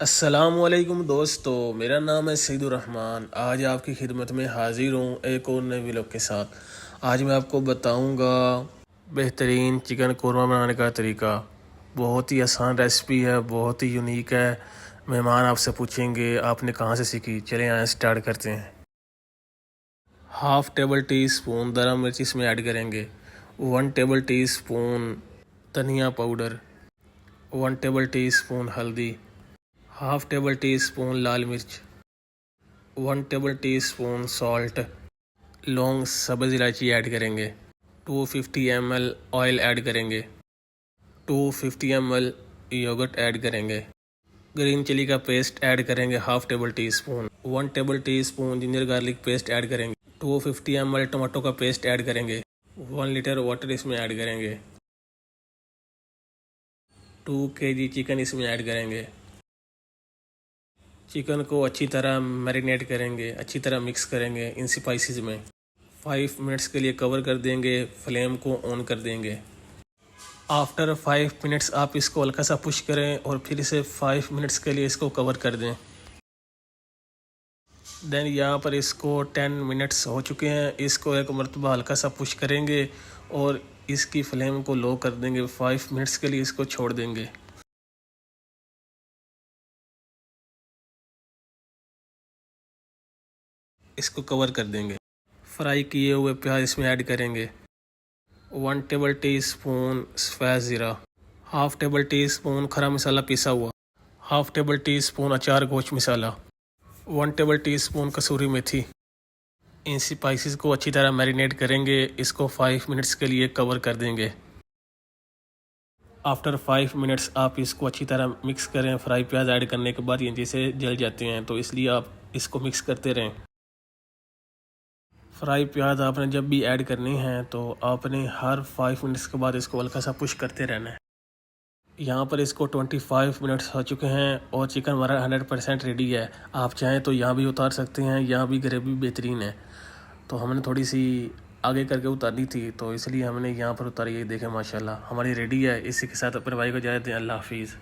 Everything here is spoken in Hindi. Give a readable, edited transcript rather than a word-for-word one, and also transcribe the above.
अस्सलामुअलैकुम दोस्तों, मेरा नाम है सईदुर्रहमान। आज आपकी खिदमत में हाजिर हूँ एक और नए व्लॉग के साथ। आज मैं आपको बताऊँगा बेहतरीन चिकन कौरमा बनाने का तरीका। बहुत ही आसान रेसिपी है, बहुत ही यूनिक है। मेहमान आपसे पूछेंगे आपने कहाँ से सीखी। चलें आए स्टार्ट करते हैं। हाफ़ टेबल टी स्पून दरा मिर्च इसमें ऐड करेंगे। 1 टेबल टी स्पून धनिया पाउडर, 1 टेबल टी स्पून हल्दी, हाफ़ टेबल टी स्पून लाल मिर्च, 1 टेबल टी स्पून सॉल्ट, लौंग सब्ज़ इलायची ऐड करेंगे। 250 ml ऑयल ऐड करेंगे। 250 ml योगर्ट ऐड करेंगे। ग्रीन चिली का पेस्ट ऐड करेंगे half table tea spoon. 1 table tea spoon ginger garlic paste add करेंगे। 250 ml टमाटो का पेस्ट ऐड करेंगे। 1 लीटर वाटर इसमें ऐड करेंगे। 2 kg चिकन इसमें ऐड करेंगे। चिकन को अच्छी तरह मैरिनेट करेंगे, अच्छी तरह मिक्स करेंगे इन स्पाइसेस में। 5 मिनट्स के लिए कवर कर देंगे, फ्लेम को ऑन कर देंगे। आफ्टर 5 मिनट्स आप इसको हल्का सा पुश करें और फिर से 5 मिनट्स के लिए इसको कवर कर दें। देन यहाँ पर इसको 10 मिनट्स हो चुके हैं। इसको एक मरतबा हल्का सा पुश करेंगे और इसकी फ्लेम को लो कर देंगे। 5 मिनट्स के लिए इसको छोड़ देंगे। इसको कवर कर देंगे। फ्राई किए हुए प्याज इसमें ऐड करेंगे। 1 टेबल टी स्पून सफ़ेद ज़ीरा, हाफ़ टेबल टी स्पून खरा मसाला पिसा हुआ, हाफ़ टेबल टी स्पून अचार गोश्त मसाला, 1 टेबल टी स्पून कसूरी मेथी। इन स्पाइसेस को अच्छी तरह मैरिनेट करेंगे। इसको 5 मिनट्स के लिए कवर कर देंगे। आफ्टर 5 मिनट्स आप इसको अच्छी तरह मिक्स करें। फ्राई प्याज ऐड करने के बाद ये जैसे जल जाते हैं, तो इसलिए आप इसको मिक्स करते रहें। फ्राई प्याज आपने जब भी ऐड करनी है तो आपने हर 5 मिनट्स के बाद इसको हल्का सा पुश करते रहना है। यहाँ पर इसको 25 मिनट्स हो चुके हैं और चिकन हमारा 100% रेडी है। आप चाहें तो यहाँ भी उतार सकते हैं, यहाँ भी ग्रेवी बेहतरीन है। तो हमने थोड़ी सी आगे करके उतारनी थी, तो इसलिए हमने यहाँ पर उतारी। ये देखें माशाल्लाह हमारी रेडी है। इसी के साथ अपने भाई को इजाज़त दें। अल्लाह हाफिज़।